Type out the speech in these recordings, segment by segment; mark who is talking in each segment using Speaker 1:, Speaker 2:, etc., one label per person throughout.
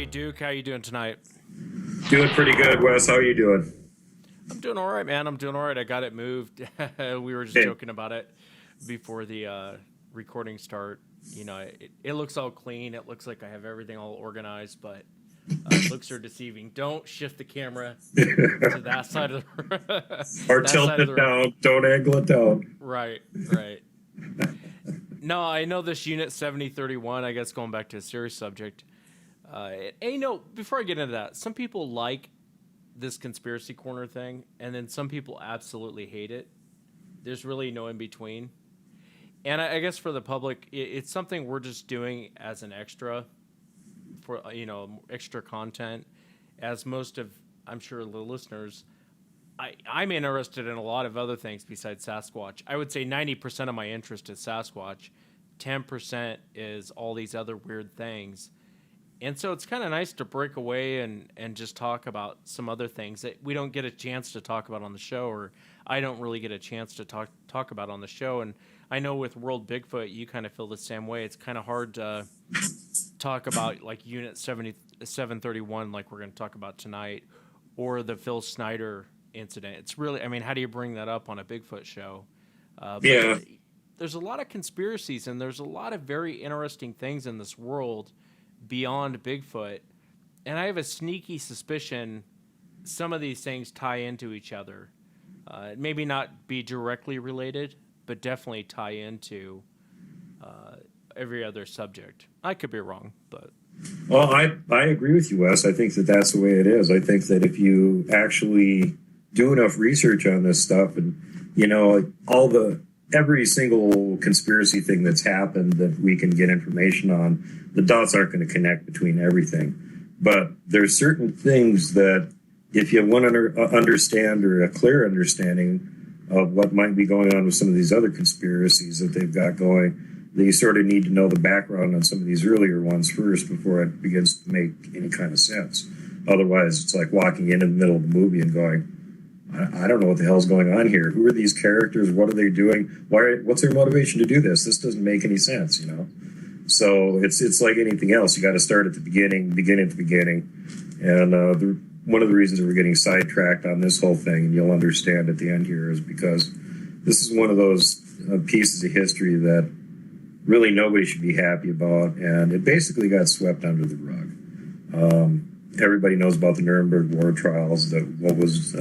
Speaker 1: Hey Duke, how you doing tonight?
Speaker 2: Doing pretty good, Wes. How are you doing?
Speaker 1: I'm doing all right, man. I'm doing all right. I got it moved. We were just
Speaker 2: Hey.
Speaker 1: joking about it before the recording start. It looks all clean. It looks like I have everything all organized, but looks are deceiving. Don't shift the camera to that side of the
Speaker 2: Or
Speaker 1: that
Speaker 2: tilt
Speaker 1: side of
Speaker 2: it
Speaker 1: the room.
Speaker 2: down. Don't angle it down.
Speaker 1: Right, right. No, I know this Unit 7031. I guess going back to a serious subject. Before I get into that, some people like this conspiracy corner thing, and then some people absolutely hate it. There's really no in between. And I guess for the public, it's something we're just doing as an extra for extra content. As most of I'm sure the listeners, I'm interested in a lot of other things besides Sasquatch. I would say 90% of my interest is Sasquatch. 10% is all these other weird things. And so it's kind of nice to break away and just talk about some other things that we don't get a chance to talk about on the show, or I don't really get a chance to talk about on the show. And I know with World Bigfoot, you kind of feel the same way. It's kind of hard to talk about like Unit 731 like we're going to talk about tonight, or the Phil Snyder incident. It's really, I mean, how do you bring that up on a Bigfoot show?
Speaker 2: Yeah.
Speaker 1: There's a lot of conspiracies, and there's a lot of very interesting things in this world beyond Bigfoot, and I have a sneaky suspicion some of these things tie into each other. Maybe not be directly related, but definitely tie into every other subject. I could be wrong, but...
Speaker 2: Well, I agree with you, Wes. I think that that's the way it is. I think that if you actually do enough research on this stuff and, every single conspiracy thing that's happened that we can get information on, the dots aren't going to connect between everything. But there's certain things that if you want to understand, or a clear understanding of what might be going on with some of these other conspiracies that they've got going, that you sort of need to know the background on some of these earlier ones first before it begins to make any kind of sense. Otherwise, it's like walking in the middle of the movie and going, I don't know what the hell's going on here. Who are these characters? What are they doing? What's their motivation to do this? This doesn't make any sense, So it's like anything else. You got to start at the beginning, begin at the beginning. And one of the reasons we're getting sidetracked on this whole thing, and you'll understand at the end here, is because this is one of those pieces of history that really nobody should be happy about. And it basically got swept under the rug. Everybody knows about the Nuremberg war trials, what was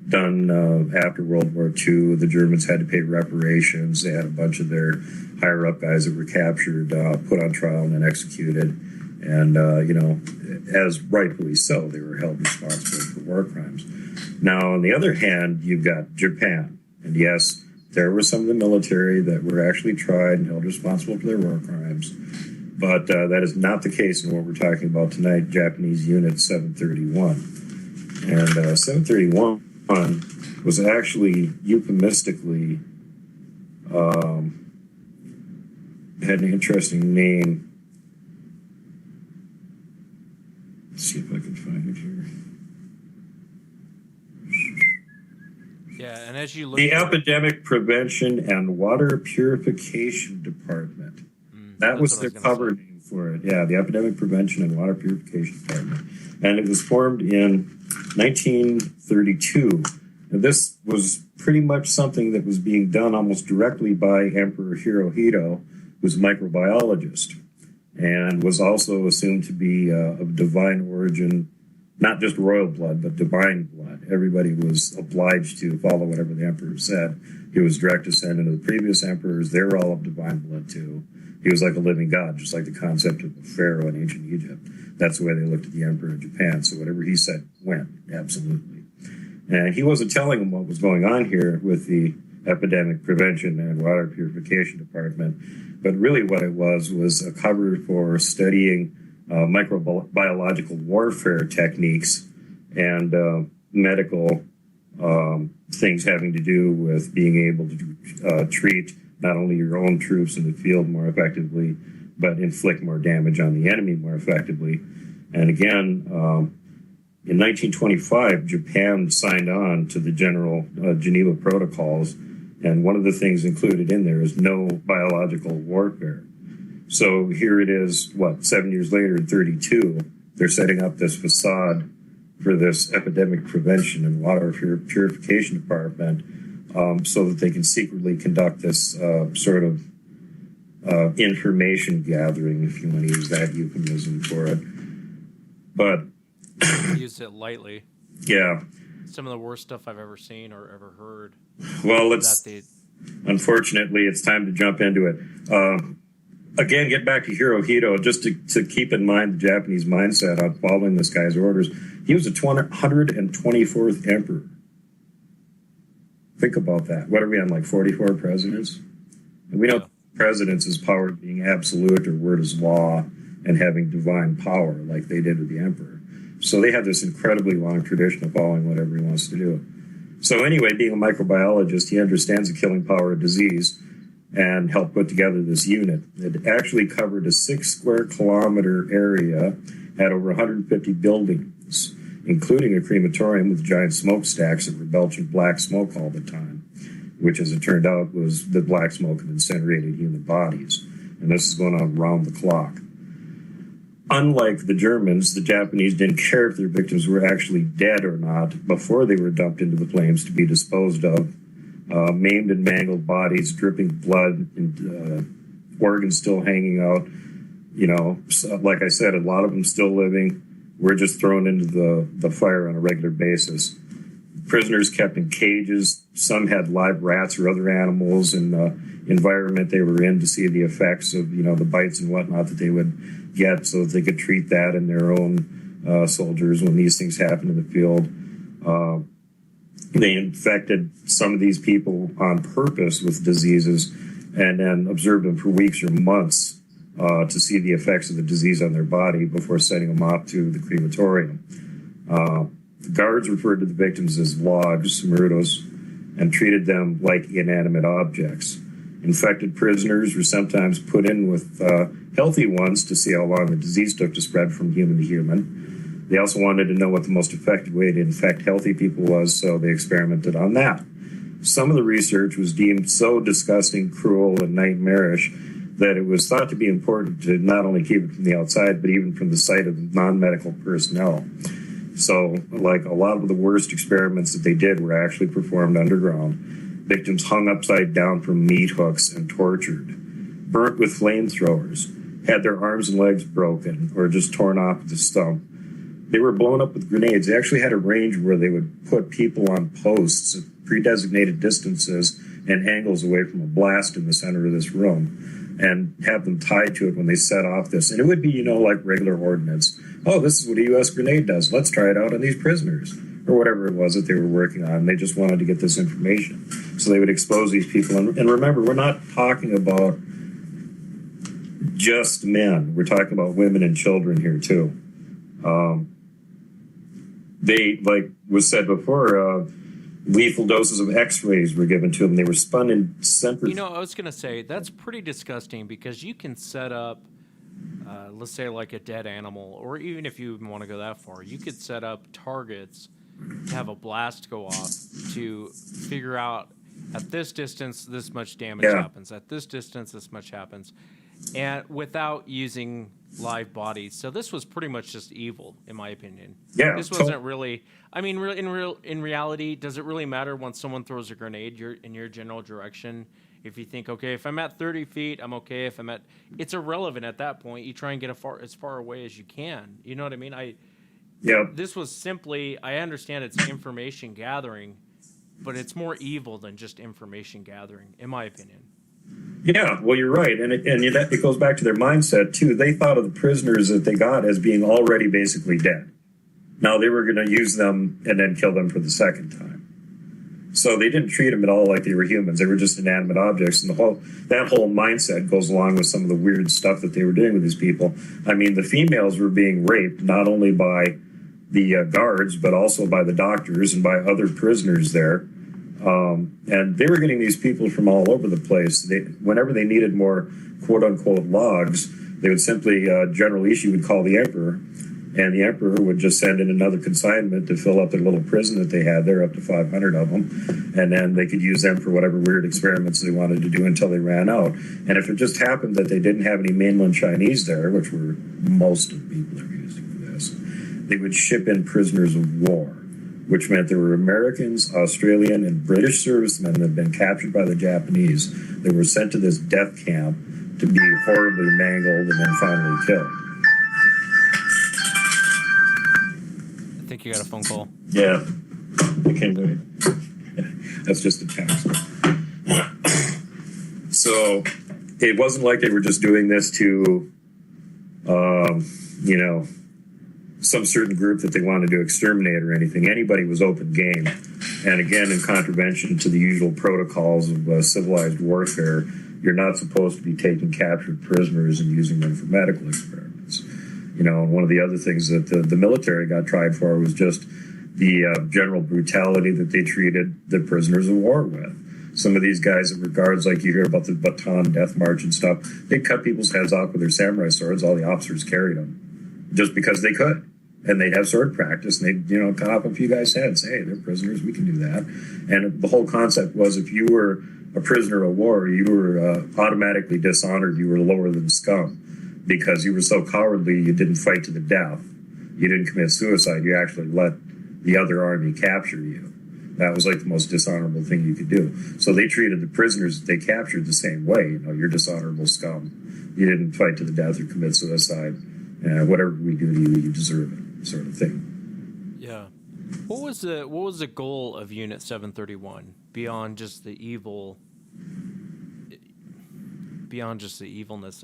Speaker 2: done after World War II. The Germans had to pay reparations. They had a bunch of their higher-up guys that were captured, put on trial, and then executed. And, as rightfully so, they were held responsible for war crimes. Now, on the other hand, you've got Japan. And yes, there were some of the military that were actually tried and held responsible for their war crimes. But that is not the case in what we're talking about tonight, Japanese Unit 731. And 731 was actually euphemistically had an interesting name. Let's see if I can find it here.
Speaker 1: Yeah, and as you look...
Speaker 2: The Epidemic Prevention and Water Purification Department. That was their cover name for it. Yeah, the Epidemic Prevention and Water Purification Department. And it was formed in 1932. And this was pretty much something that was being done almost directly by Emperor Hirohito, who's a microbiologist, and was also assumed to be of divine origin, not just royal blood, but divine blood. Everybody was obliged to follow whatever the emperor said. He was direct descendant of the previous emperors. They were all of divine blood, too. He was like a living god, just like the concept of the pharaoh in ancient Egypt. That's the way they looked at the emperor in Japan. So whatever he said went, absolutely. And he wasn't telling them what was going on here with the Epidemic Prevention and Water Purification Department. But really what it was a cover for studying microbiological warfare techniques and medical things having to do with being able to treat not only your own troops in the field more effectively, but inflict more damage on the enemy more effectively. And again, in 1925, Japan signed on to the General Geneva Protocols, and one of the things included in there is no biological warfare. So here it is, 7 years later in 32, they're setting up this facade for this epidemic prevention and water purification department, so that they can secretly conduct this sort of information gathering, if you want to use that euphemism for it. But
Speaker 1: use it lightly.
Speaker 2: yeah,
Speaker 1: Some of the worst stuff I've ever seen or ever heard.
Speaker 2: well,
Speaker 1: Unfortunately,
Speaker 2: it's time to jump into it. Again, get back to Hirohito, just to keep in mind the Japanese mindset on following this guy's orders. He was the 124th emperor. Think about that. What are we on, like 44 presidents? And we know presidents is power being absolute or word is law and having divine power like they did with the emperor. So they have this incredibly long tradition of following whatever he wants to do. So anyway, being a microbiologist, he understands the killing power of disease and helped put together this unit. It actually covered a 6 square kilometer area, had over 150 buildings, including a crematorium with giant smokestacks that were belching black smoke all the time, which, as it turned out, was the black smoke of incinerated human bodies. And this is going on round the clock. Unlike the Germans, the Japanese didn't care if their victims were actually dead or not before they were dumped into the flames to be disposed of. Maimed and mangled bodies, dripping blood, and organs still hanging out. You know, so, like I said, a lot of them still living. We're just thrown into the fire on a regular basis. Prisoners kept in cages. Some had live rats or other animals in the environment they were in to see the effects of, you know, the bites and whatnot that they would get, so that they could treat that in their own soldiers when these things happen in the field. They infected some of these people on purpose with diseases and then observed them for weeks or months to see the effects of the disease on their body before sending them off to the crematorium. The guards referred to the victims as logs, muertos, and treated them like inanimate objects. Infected prisoners were sometimes put in with healthy ones to see how long the disease took to spread from human to human. They also wanted to know what the most effective way to infect healthy people was, so they experimented on that. Some of the research was deemed so disgusting, cruel, and nightmarish that it was thought to be important to not only keep it from the outside, but even from the sight of non-medical personnel. So, like, a lot of the worst experiments that they did were actually performed underground. Victims hung upside down from meat hooks and tortured, burnt with flamethrowers, had their arms and legs broken or just torn off with a stump. They were blown up with grenades. They actually had a range where they would put people on posts at pre-designated distances and angles away from a blast in the center of this room and have them tied to it when they set off this. And it would be, you know, like regular ordnance. Oh, this is what a U.S. grenade does. Let's try it out on these prisoners, or whatever it was that they were working on. They just wanted to get this information. So they would expose these people. And remember, we're not talking about just men. We're talking about women and children here, too. They, like was said before, lethal doses of X-rays were given to them. They were spun in centrifuges.
Speaker 1: You know, I was going to say, that's pretty disgusting because you can set up, let's say like a dead animal, or even if you even want to go that far, you could set up targets to have a blast go off to figure out at this distance, this much damage happens. At this distance, this much happens. And without using live bodies. So this was pretty much just evil, in my opinion.
Speaker 2: Yeah.
Speaker 1: This wasn't really, I mean, in reality, does it really matter when someone throws a grenade in your general direction? If you think, okay, if I'm at 30 feet, I'm okay. If I'm at, it's irrelevant at that point. You try and get as far away as you can. You know what I mean? This was simply, I understand it's information gathering, but it's more evil than just information gathering, in my opinion.
Speaker 2: Yeah, well, you're right. And it goes back to their mindset, too. They thought of the prisoners that they got as being already basically dead. Now, they were going to use them and then kill them for the second time. So they didn't treat them at all like they were humans. They were just inanimate objects. And that whole mindset goes along with some of the weird stuff that they were doing with these people. I mean, the females were being raped not only by the guards, but also by the doctors and by other prisoners there. And they were getting these people from all over the place. Whenever they needed more quote-unquote logs, they would simply, General Ishii would call the emperor, and the emperor would just send in another consignment to fill up their little prison that they had there, up to 500 of them, and then they could use them for whatever weird experiments they wanted to do until they ran out. And if it just happened that they didn't have any mainland Chinese there, which were most of the people that were using for this, they would ship in prisoners of war, which meant there were Americans, Australian, and British servicemen that had been captured by the Japanese. They were sent to this death camp to be horribly mangled and then finally killed.
Speaker 1: I think you got a phone call.
Speaker 2: Yeah, I can't do it. That's just a text. So it wasn't like they were just doing this to, some certain group that they wanted to exterminate or anything. Anybody was open game. And again, in contravention to the usual protocols of civilized warfare, you're not supposed to be taking captured prisoners and using them for medical experiments. And one of the other things that the military got tried for was just the general brutality that they treated the prisoners of war with. Some of these guys that were guards, like you hear about the Bataan Death March and stuff, they cut people's heads off with their samurai swords. All the officers carried them just because they could. And they'd have sword practice, and they'd, cut off a few guys' heads. Hey, they're prisoners. We can do that. And the whole concept was if you were a prisoner of war, you were automatically dishonored. You were lower than scum because you were so cowardly you didn't fight to the death. You didn't commit suicide. You actually let the other army capture you. That was like the most dishonorable thing you could do. So they treated the prisoners that they captured the same way. You're dishonorable scum. You didn't fight to the death or commit suicide. Whatever we do to you, you deserve it, sort of thing.
Speaker 1: Yeah. What was the goal of Unit 731 beyond just the evilness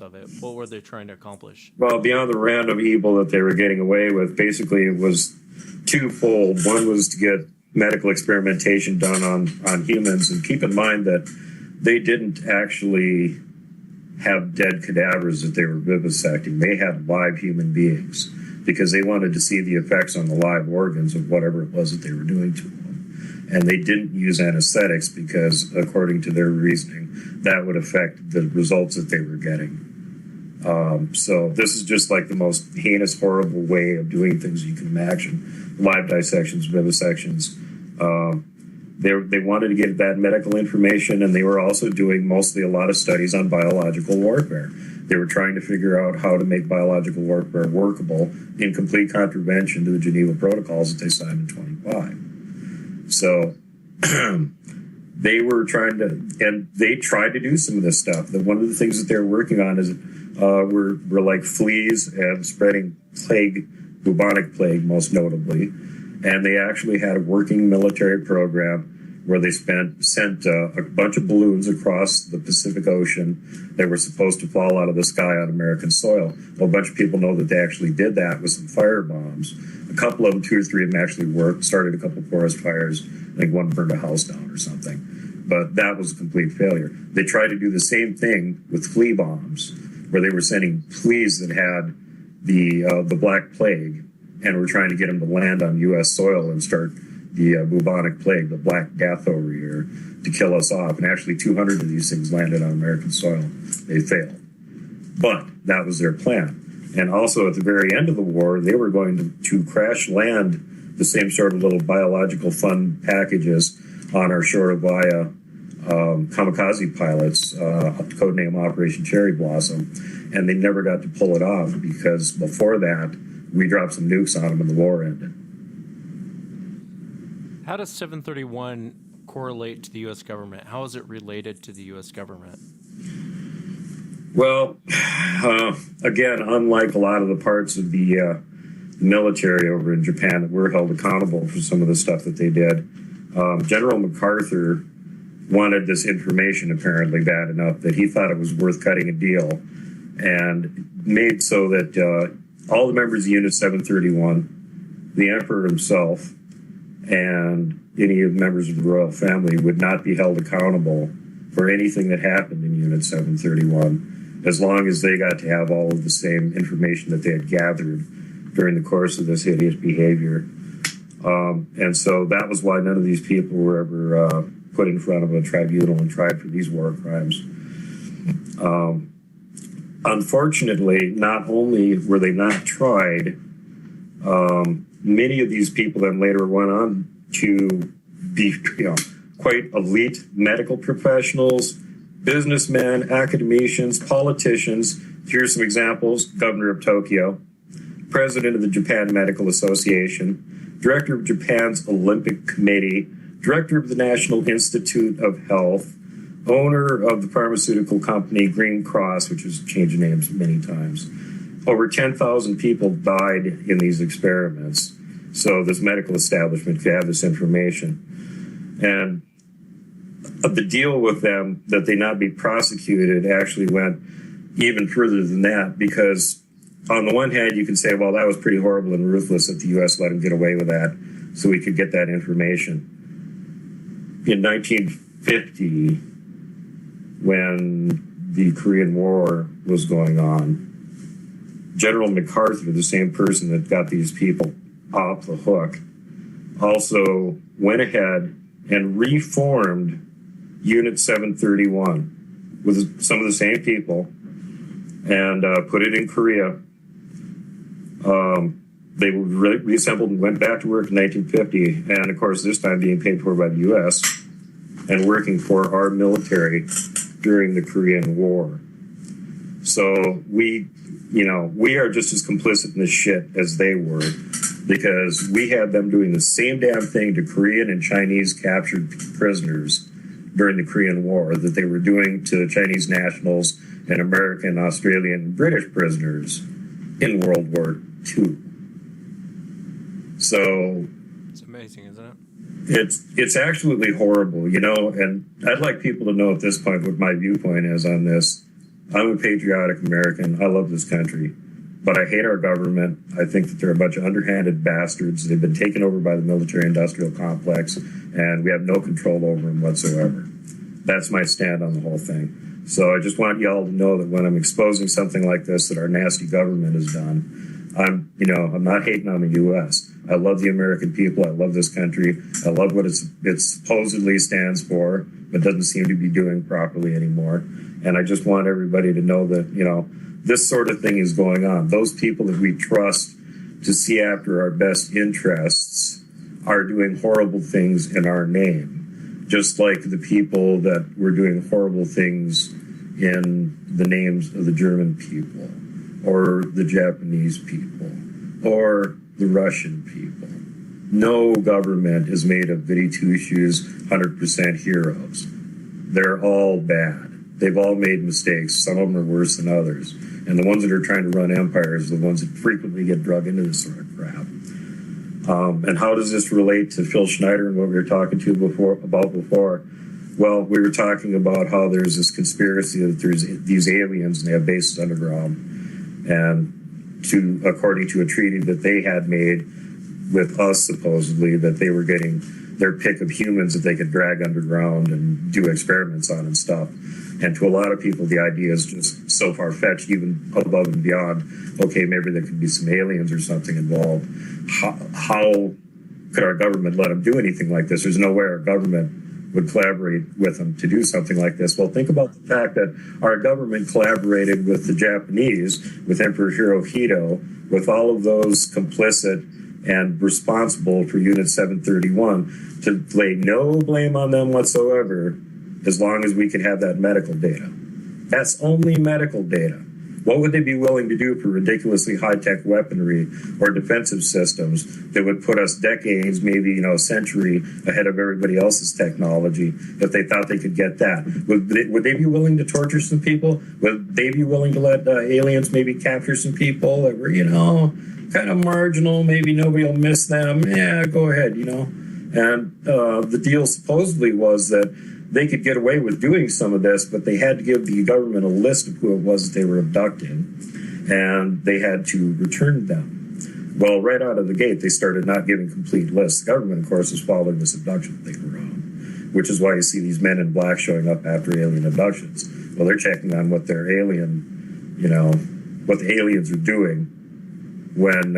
Speaker 1: of it? What were they trying to accomplish?
Speaker 2: Well, beyond the random evil that they were getting away with, basically it was twofold. One was to get medical experimentation done on humans, and keep in mind that they didn't actually have dead cadavers that they were vivisecting. They had live human beings because they wanted to see the effects on the live organs of whatever it was that they were doing to them. And they didn't use anesthetics because, according to their reasoning, that would affect the results that they were getting. So this is just like the most heinous, horrible way of doing things you can imagine. Live dissections, vivisections. They wanted to get that medical information, and they were also doing mostly a lot of studies on biological warfare. They were trying to figure out how to make biological warfare workable in complete contravention to the Geneva Protocols that they signed in 25. So they were trying to, and they tried to do some of this stuff. One of the things that they were working on is were like fleas and spreading plague, bubonic plague most notably. And they actually had a working military program where they sent a bunch of balloons across the Pacific Ocean that were supposed to fall out of the sky on American soil. Well, a bunch of people know that they actually did that with some fire bombs. A couple of them, 2 or 3 of them actually worked, started a couple forest fires. I think one burned a house down or something. But that was a complete failure. They tried to do the same thing with flea bombs, where they were sending fleas that had the Black Plague, and we're trying to get them to land on U.S. soil and start the bubonic plague, the Black Death over here, to kill us off. And actually 200 of these things landed on American soil. They failed. But that was their plan. And also at the very end of the war, they were going to crash land the same sort of little biological fun packages on our shore via kamikaze pilots, codename Operation Cherry Blossom. And they never got to pull it off because before that, we dropped some nukes on them and the war ended.
Speaker 1: How does 731 correlate to the U.S. government? How is it related to the U.S. government?
Speaker 2: Well, again, unlike a lot of the parts of the military over in Japan that were held accountable for some of the stuff that they did, General MacArthur wanted this information apparently bad enough that he thought it was worth cutting a deal and made so that all the members of Unit 731, the Emperor himself, and any of the members of the royal family would not be held accountable for anything that happened in Unit 731, as long as they got to have all of the same information that they had gathered during the course of this hideous behavior. And so that was why none of these people were ever put in front of a tribunal and tried for these war crimes. Unfortunately, not only were they not tried, many of these people then later went on to be quite elite medical professionals, businessmen, academicians, politicians. Here's some examples. Governor of Tokyo, president of the Japan Medical Association, director of Japan's Olympic Committee, director of the National Institute of Health, owner of the pharmaceutical company Green Cross, which has changed names many times. Over 10,000 people died in these experiments. So this medical establishment could have this information. And the deal with them that they not be prosecuted actually went even further than that, because on the one hand, you can say, well, that was pretty horrible and ruthless that the U.S. let him get away with that so we could get that information. In 1950, when the Korean War was going on, General MacArthur, the same person that got these people off the hook, also went ahead and reformed Unit 731 with some of the same people and put it in Korea. They were reassembled and went back to work in 1950, and of course this time being paid for by the U.S. and working for our military during the Korean War. So we are just as complicit in this shit as they were, because we had them doing the same damn thing to Korean and Chinese captured prisoners during the Korean War that they were doing to Chinese nationals and American, Australian, and British prisoners in World War II. So
Speaker 1: it's amazing, isn't it?
Speaker 2: It's absolutely horrible, and I'd like people to know at this point what my viewpoint is on this. I'm a patriotic American. I love this country, but I hate our government. I think that they're a bunch of underhanded bastards. They've been taken over by the military-industrial complex, and we have no control over them whatsoever. That's my stand on the whole thing. So I just want y'all to know that when I'm exposing something like this that our nasty government has done, I'm not hating on the U.S. I love the American people. I love this country. I love what it supposedly stands for, but doesn't seem to be doing properly anymore. And I just want everybody to know that, this sort of thing is going on. Those people that we trust to see after our best interests are doing horrible things in our name, just like the people that were doing horrible things in the names of the German people or the Japanese people or the Russian people. No government is made of goody two-shoes, 100% heroes. They're all bad. They've all made mistakes. Some of them are worse than others. And the ones that are trying to run empires are the ones that frequently get drug into this sort of crap. And how does this relate to Phil Schneider and what we were talking before? Well, we were talking about how there's this conspiracy that there's these aliens and they have bases underground. And according to a treaty that they had made with us, supposedly, that they were getting their pick of humans that they could drag underground and do experiments on and stuff. And to a lot of people, the idea is just so far-fetched, even above and beyond, okay, maybe there could be some aliens or something involved. How could our government let them do anything like this? There's no way our government would collaborate with them to do something like this. Well, think about the fact that our government collaborated with the Japanese, with Emperor Hirohito, with all of those complicit and responsible for Unit 731, to lay no blame on them whatsoever, as long as we could have that medical data. That's only medical data. What would they be willing to do for ridiculously high-tech weaponry or defensive systems that would put us decades, maybe a century ahead of everybody else's technology if they thought they could get that? Would they be willing to torture some people? Would they be willing to let aliens maybe capture some people that were, kind of marginal? Maybe nobody will miss them. Yeah, go ahead, And the deal supposedly was that they could get away with doing some of this, but they had to give the government a list of who it was that they were abducting, and they had to return them. Well, right out of the gate, they started not giving complete lists. The government, of course, is following this abduction thing around, which is why you see these men in black showing up after alien abductions. Well, they're checking on what their what the aliens are doing when,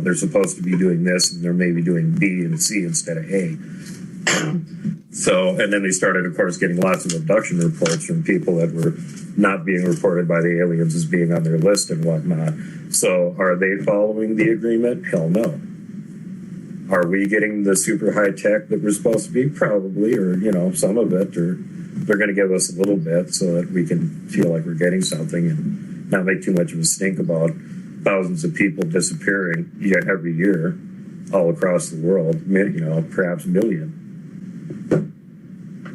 Speaker 2: they're supposed to be doing this, and they're maybe doing B and C instead of A. So, and then they started, of course, getting lots of abduction reports from people that were not being reported by the aliens as being on their list and whatnot. So, are they following the agreement? Hell no. Are we getting the super high tech that we're supposed to be? Probably, or, some of it, or they're going to give us a little bit so that we can feel like we're getting something and not make too much of a stink about thousands of people disappearing yet every year all across the world, perhaps a million.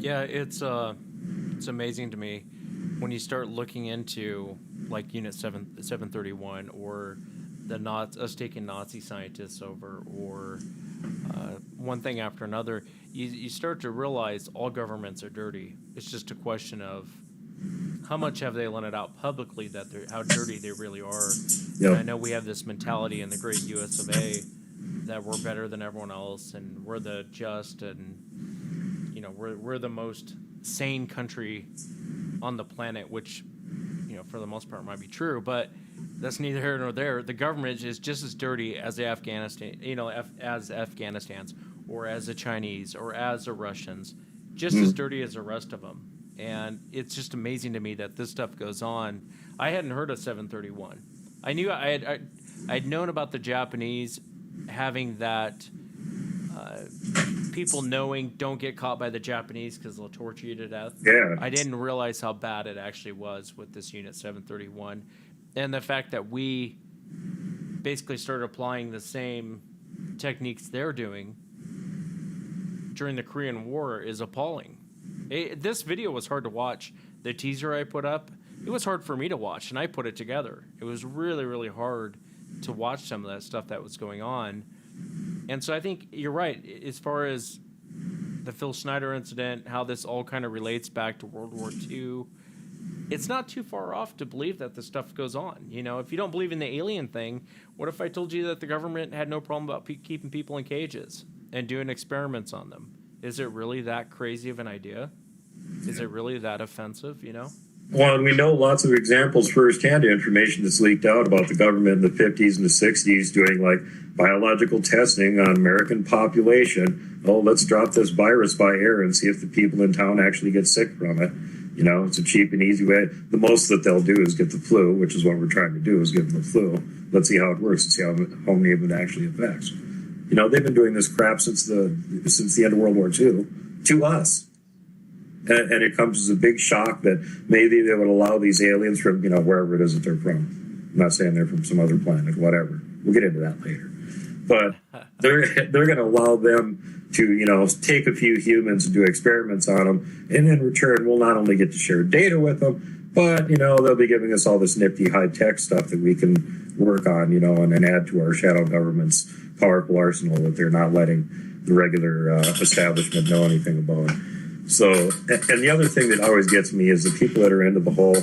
Speaker 1: Yeah, it's amazing to me when you start looking into like Unit 731 or us taking Nazi scientists over, or one thing after another. You start to realize all governments are dirty. It's just a question of how much have they let it out publicly that how dirty they really are.
Speaker 2: Yep.
Speaker 1: And I know we have this mentality in the great US of A that we're better than everyone else and we're the just, and we're the most sane country on the planet, which for the most part might be true, but that's neither here nor there. The government is just as dirty as the as Afghanistan's, or as the Chinese, or as the Russians, just as dirty as the rest of them. And it's just amazing to me that this stuff goes on. I hadn't heard of 731. I knew I'd known about the Japanese having that. People knowing don't get caught by the Japanese because they'll torture you to death.
Speaker 2: Yeah.
Speaker 1: I didn't realize how bad it actually was with this Unit 731. And the fact that we basically started applying the same techniques they're doing during the Korean War is appalling. This video was hard to watch. The teaser I put up, it was hard for me to watch, and I put it together. It was really, really hard to watch some of that stuff that was going on. And so I think you're right as far as the Phil Schneider incident, how this all kind of relates back to World War II. It's not too far off to believe that this stuff goes on. If you don't believe in the alien thing, what if I told you that the government had no problem about keeping people in cages and doing experiments on them? Is it really that crazy of an idea? Is it really that offensive,
Speaker 2: Well, and we know lots of examples firsthand, information that's leaked out about the government in the 50s and the 60s doing like biological testing on American population. Oh, let's drop this virus by air and see if the people in town actually get sick from it. It's a cheap and easy way. The most that they'll do is get the flu, which is what we're trying to do, is give them the flu. Let's see how it works and see how many of it actually affects. They've been doing this crap since the end of World War II to us. And it comes as a big shock that maybe they would allow these aliens from, wherever it is that they're from. I'm not saying they're from some other planet, whatever. We'll get into that later. But they're going to allow them to, take a few humans and do experiments on them. And in return, we'll not only get to share data with them, but, they'll be giving us all this nifty high-tech stuff that we can work on, and then add to our shadow government's powerful arsenal that they're not letting the regular establishment know anything about. So, and the other thing that always gets me is the people that are into the whole,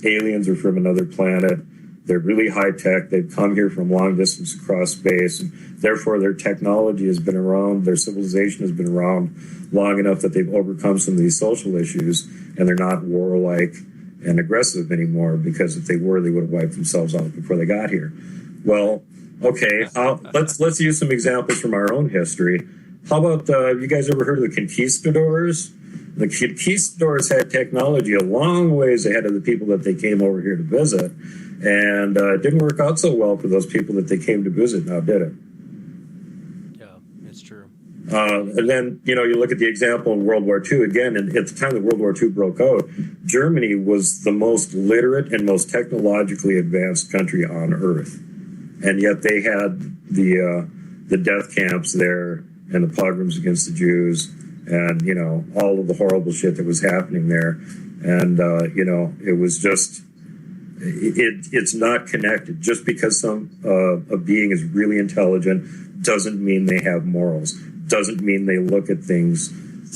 Speaker 2: aliens are from another planet. They're really high tech. They've come here from long distance across space, and therefore their technology has been around, their civilization has been around long enough that they've overcome some of these social issues, and they're not warlike and aggressive anymore, because if they were, they would have wiped themselves out before they got here. Well, okay, let's use some examples from our own history. How about, you guys ever heard of the conquistadors? The conquistadors had technology a long ways ahead of the people that they came over here to visit. And it didn't work out so well for those people that they came to visit now, did it?
Speaker 1: Yeah, it's true.
Speaker 2: And then, you look at the example in World War II. Again, and at the time that World War II broke out, Germany was the most literate and most technologically advanced country on Earth. And yet they had the death camps there, and the pogroms against the Jews, and, all of the horrible shit that was happening there. And, it was just, it's not connected. Just because a being is really intelligent doesn't mean they have morals, doesn't mean they look at things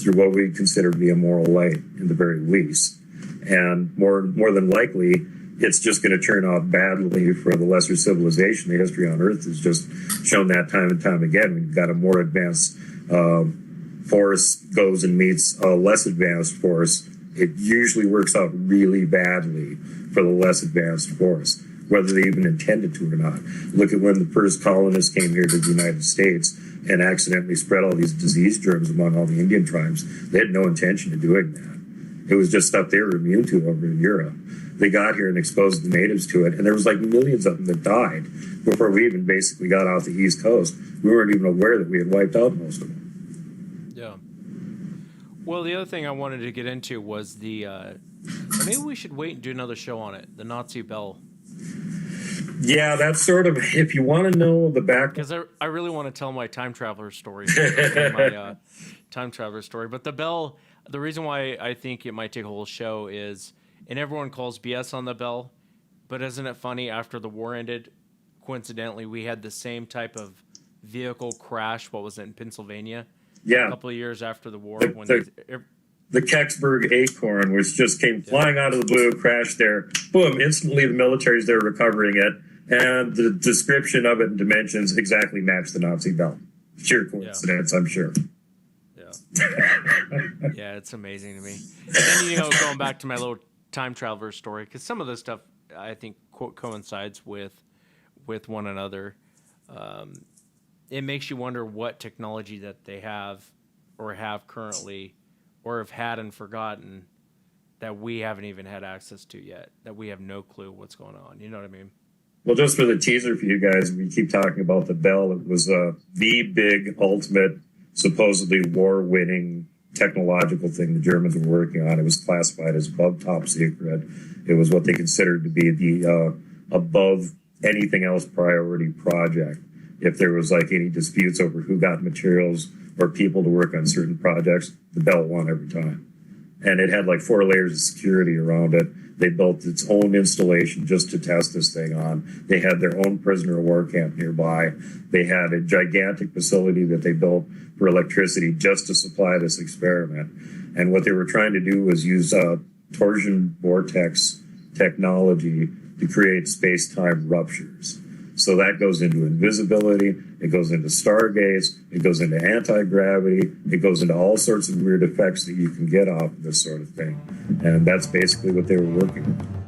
Speaker 2: through what we consider to be a moral light, in the very least. And more than likely, it's just going to turn out badly for the lesser civilization. The history on Earth has just shown that time and time again. We've got a more advanced force goes and meets a less advanced force. It usually works out really badly for the less advanced force, whether they even intended to or not. Look at when the first colonists came here to the United States and accidentally spread all these disease germs among all the Indian tribes. They had no intention of doing that. It was just stuff they were immune to over in Europe. They got here and exposed the natives to it, and there was like millions of them that died before we even basically got off the East Coast. We weren't even aware that we had wiped out most of them.
Speaker 1: Yeah. Well, the other thing I wanted to get into was maybe we should wait and do another show on it, the Nazi Bell.
Speaker 2: Yeah, that's sort of, if you want to know the back.
Speaker 1: Because I really want to tell my time traveler story. My time traveler story. But the bell, the reason why I think it might take a whole show is, and everyone calls BS on the bell, but isn't it funny, after the war ended, coincidentally, we had the same type of vehicle crash, what was it, in Pennsylvania?
Speaker 2: Yeah.
Speaker 1: A couple of years after the war.
Speaker 2: The Kecksburg Acorn, which just came flying out of the blue, crashed there. Boom, instantly the military's there recovering it. And the description of it and dimensions exactly match the Nazi bell. Sheer coincidence, I'm sure.
Speaker 1: Yeah. Yeah, it's amazing to me. And then, you know, going back to my little time traveler story, because some of this stuff I think coincides with one another. It makes you wonder what technology that they have or have currently or have had and forgotten that we haven't even had access to yet, that we have no clue what's going on. You know what I mean?
Speaker 2: Well, just for the teaser for you guys, we keep talking about the bell. It was the big, ultimate, supposedly war-winning technological thing the Germans were working on. It was classified as above top secret. It was what they considered to be the above anything else priority project. If there was like any disputes over who got materials or people to work on certain projects, the bell won every time. And it had like 4 layers of security around it. They built its own installation just to test this thing on. They had their own prisoner of war camp nearby. They had a gigantic facility that they built for electricity just to supply this experiment. And what they were trying to do was use torsion vortex technology to create space-time ruptures. So that goes into invisibility, it goes into stargates, it goes into anti-gravity, it goes into all sorts of weird effects that you can get off of this sort of thing. And that's basically what they were working on.